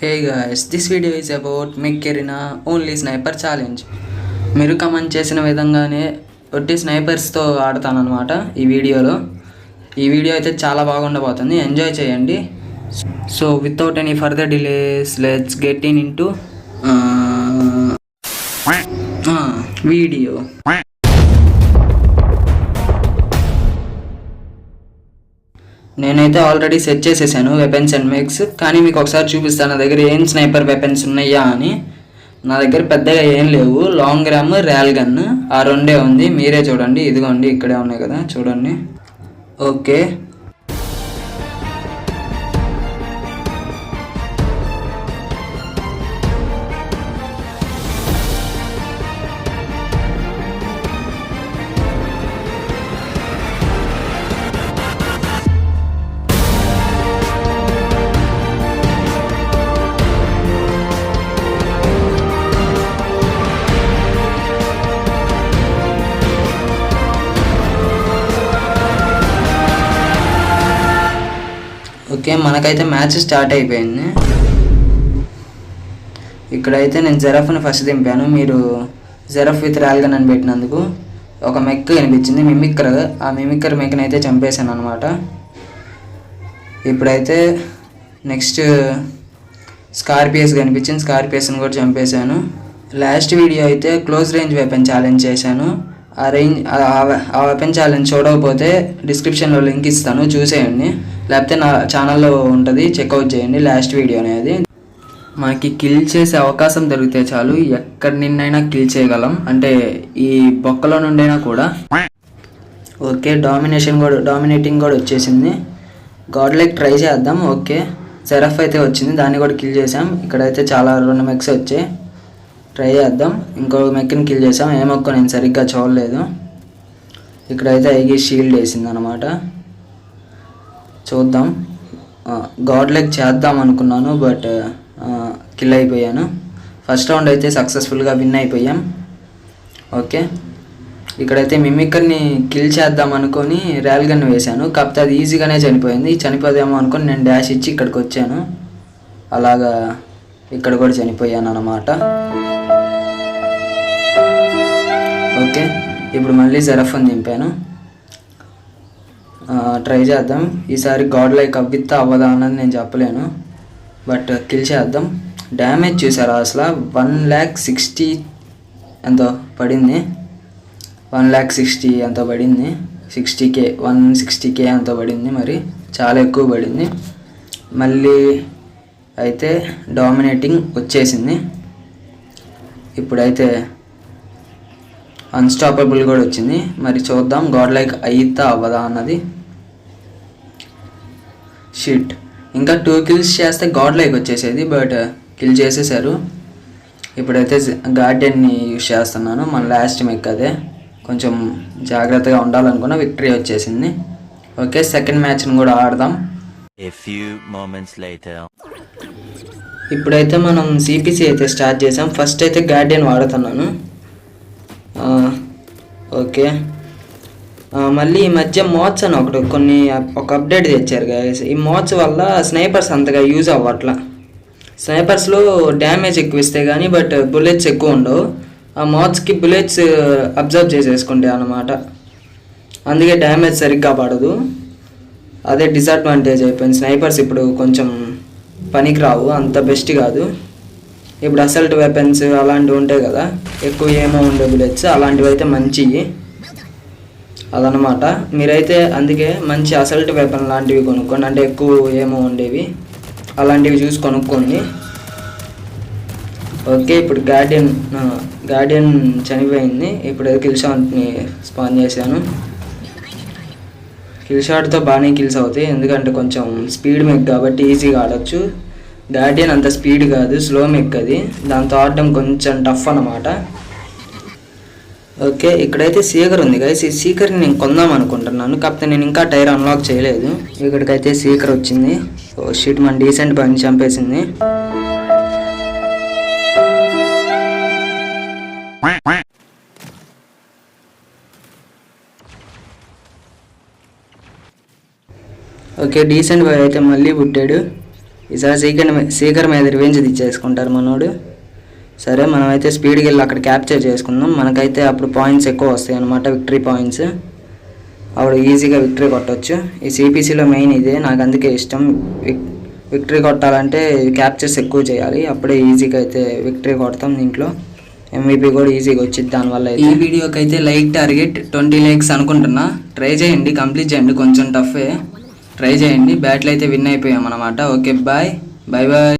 Hey guys, this video is about make Karina only sniper challenge. మీరు comment చేసిన విధంగానే ఒట్టి స్నైపర్స్తో ఆడతాను అనమాట ఈ వీడియోలో. ఈ వీడియో అయితే చాలా బాగుండబోతుంది, ఎంజాయ్ చేయండి. So without any further delays let's get in into video. నేనైతే ఆల్రెడీ సెట్ చేసేసాను వెపన్స్ అండ్ మేక్స్, కానీ మీకు ఒకసారి చూపిస్తాను నా దగ్గర ఏం స్నైపర్ వెపన్స్ ఉన్నాయా అని. నా దగ్గర పెద్దగా ఏం లేవు, లాంగ్ ర్యామ్ ర్యాల్ గన్ ఆ రెండే ఉంది. మీరే చూడండి, ఇదిగోండి ఇక్కడే ఉన్నాయి కదా చూడండి. ఓకే, ఓకే మనకైతే మ్యాచ్ స్టార్ట్ అయిపోయింది. ఇక్కడైతే నేను జెరఫ్ని ఫస్ట్ దింపాను. మీరు జెరఫ్ విత్ ర్యాల్గన్ అని పెట్టినందుకు ఒక మెక్ కనిపించింది, మిమిక్కర్. ఆ మిమిక్కర్ మెక్ని అయితే చంపేశాను అనమాట. ఇప్పుడైతే నెక్స్ట్ స్కార్పియస్ కనిపించింది, స్కార్పియస్ని కూడా చంపేశాను. లాస్ట్ వీడియో అయితే క్లోజ్ రేంజ్ వెపన్ ఛాలెంజ్ చేశాను. ఆ వెపన్ ఛాలెంజ్ చూడకపోతే డిస్క్రిప్షన్లో లింక్ ఇస్తాను, చూసేయండి. లేకపోతే నా ఛానల్లో ఉంటుంది, చెక్అవుట్ చేయండి లాస్ట్ వీడియో అనేది. మనకి కిల్ చేసే అవకాశం దొరికితే చాలు ఎక్కడి నిన్నైనా కిల్ చేయగలం, అంటే ఈ బొక్కలో నుండైనా కూడా. ఓకే, డామినేటింగ్ కూడా వచ్చేసింది. గాడ్ లైక్ ట్రై చేద్దాం. ఓకే, జెరఫ్ అయితే వచ్చింది, దాన్ని కూడా కిల్ చేసాం. ఇక్కడైతే చాలా 2 మెక్స్ వచ్చాయి, ట్రై చేద్దాం. ఇంకో మెక్ని కిల్ చేసాం, ఏ మొక్క నేను సరిగ్గా చూడలేదు. ఇక్కడైతే ఐగి షీల్డ్ వేసింది అనమాట. చూద్దాం, గాడ్ లైక్ చేద్దాం అనుకున్నాను, బట్ కిల్ అయిపోయాను. ఫస్ట్ రౌండ్ అయితే సక్సెస్ఫుల్గా విన్ అయిపోయాం. ఓకే, ఇక్కడైతే మిమిక్కర్ని కిల్ చేద్దాం అనుకొని ర్యాల్ గన్ వేశాను, కాకపోతే అది ఈజీగానే చనిపోయింది. చనిపోదేమో అనుకొని నేను డాష్ ఇచ్చి ఇక్కడికి వచ్చాను, అలాగా ఇక్కడ కూడా చనిపోయాను అన్నమాట. ఓకే, ఇప్పుడు మళ్ళీ జెరఫ్ని దింపాను. ట్రై చేద్దాం. ఈసారి గాడ్ లైక్ అవ్విత్తా అవ్వదా అన్నది నేను చెప్పలేను, బట్ కిల్ చేద్దాం. డ్యామేజ్ చూసారా అసలు 1,60,000 ఎంతో పడింది, 1,60,000 ఎంతో పడింది, 60K 160K ఎంతో పడింది, మరి చాలా ఎక్కువ పడింది. మళ్ళీ అయితే డామినేటింగ్ వచ్చేసింది. ఇప్పుడైతే అన్స్టాపబుల్ కూడా వచ్చింది. మరి చూద్దాం గాడ్ లైక్ అయితా అవ్వదా అన్నది. షిట్, ఇంకా 2 కిల్స్ చేస్తే గాడ్ లైక్ వచ్చేసేది, బట్ కిల్ చేసేసారు. ఇప్పుడైతే గార్డియన్ని యూజ్ చేస్తున్నాను, మన లాస్ట్ మెక్ అదే. కొంచెం జాగ్రత్తగా ఉండాలనుకున్న విక్టరీ వచ్చేసింది. ఓకే, సెకండ్ మ్యాచ్ని కూడా ఆడదాం. ఇప్పుడైతే మనం సిపిసి అయితే స్టార్ట్ చేసాం. ఫస్ట్ అయితే గార్డియన్ వాడుతున్నాను. ఓకే, మళ్ళీ ఈ మధ్య మోడ్స్ అని ఒక అప్డేట్ తెచ్చారు గైస్. ఈ మోడ్స్ వల్ల స్నైపర్స్ అంతగా యూజ్ అవ్వట్లా. స్నైపర్స్లో డ్యామేజ్ ఎక్కువ ఇస్తాయి కానీ బట్ బుల్లెట్స్ ఎక్కువ ఉండవు. ఆ మోడ్స్కి బుల్లెట్స్ అబ్జర్వ్ చేసేసుకుంటాయి అన్నమాట, అందుకే డ్యామేజ్ సరిగ్గా పడదు. అదే డిసడ్వాంటేజ్ అయిపోయింది. స్నైపర్స్ ఇప్పుడు కొంచెం పనికి రావు, అంత బెస్ట్ కాదు. ఇప్పుడు అసల్ట్ వెపన్స్ అలాంటివి ఉంటాయి కదా, ఎక్కువ ఏమో ఉండే బుల్లెట్స్, అలాంటివి అయితే మంచివి అదనమాట. మీరైతే అందుకే మంచి అసల్ట్ వెపన్ లాంటివి కొనుక్కోండి, అంటే ఎక్కువ ఏమో ఉండేవి అలాంటివి చూసి కొనుక్కోండి. ఓకే, ఇప్పుడు గార్డియన్ చనిపోయింది. ఇప్పుడు కిల్ షాట్ని స్పాన్ చేశాను. కిల్ షాట్తో బాగానే కిల్స్ అవుతాయి, ఎందుకంటే కొంచెం స్పీడ్ మెక్ కాబట్టి ఈజీగా ఆడచ్చు. గార్డియన్ అంత స్పీడ్ కాదు, స్లో మెక్ అది, దాంతో ఆడడం కొంచెం టఫ్ అన్నమాట. ఓకే, ఇక్కడైతే సీకర్ ఉంది గైస్. ఈ సీకర్ని నేను కొందాం అనుకుంటున్నాను, కాకపోతే నేను ఇంకా టైర్ అన్లాక్ చేయలేదు. ఇక్కడికైతే సీకర్ వచ్చింది. ఓ షీట్, మన డీసెంట్ పని చంపేసింది. ఓకే, డీసెంట్ బాయ్ అయితే మళ్ళీ పుట్టాడు. ఈసారి సీకర్ మీద రివెంజ్ తెచ్చేసుకుంటారు మనోడు. సరే మనమైతే స్పీడ్కి వెళ్ళి అక్కడ క్యాప్చర్ చేసుకుందాం. మనకైతే అప్పుడు పాయింట్స్ ఎక్కువ వస్తాయి అన్నమాట, విక్టరీ పాయింట్స్. అప్పుడు ఈజీగా విక్టరీ కొట్టవచ్చు. ఈ సిపిసిలో మెయిన్ ఇదే, నాకు అందుకే ఇష్టం. విక్టరీ కొట్టాలంటే క్యాప్చర్స్ ఎక్కువ చేయాలి, అప్పుడే ఈజీగా అయితే విక్టరీ కొడతాం. దీంట్లో MVP కూడా ఈజీగా వచ్చింది దానివల్ల. ఈ వీడియోకి అయితే లైక్ టార్గెట్ 20 likes అనుకుంటున్నా. ట్రై చేయండి, కంప్లీట్ చేయండి. కొంచెం టఫే, ట్రై చేయండి. బ్యాట్లు అయితే విన్ అయిపోయాం అనమాట. Okay bye bye.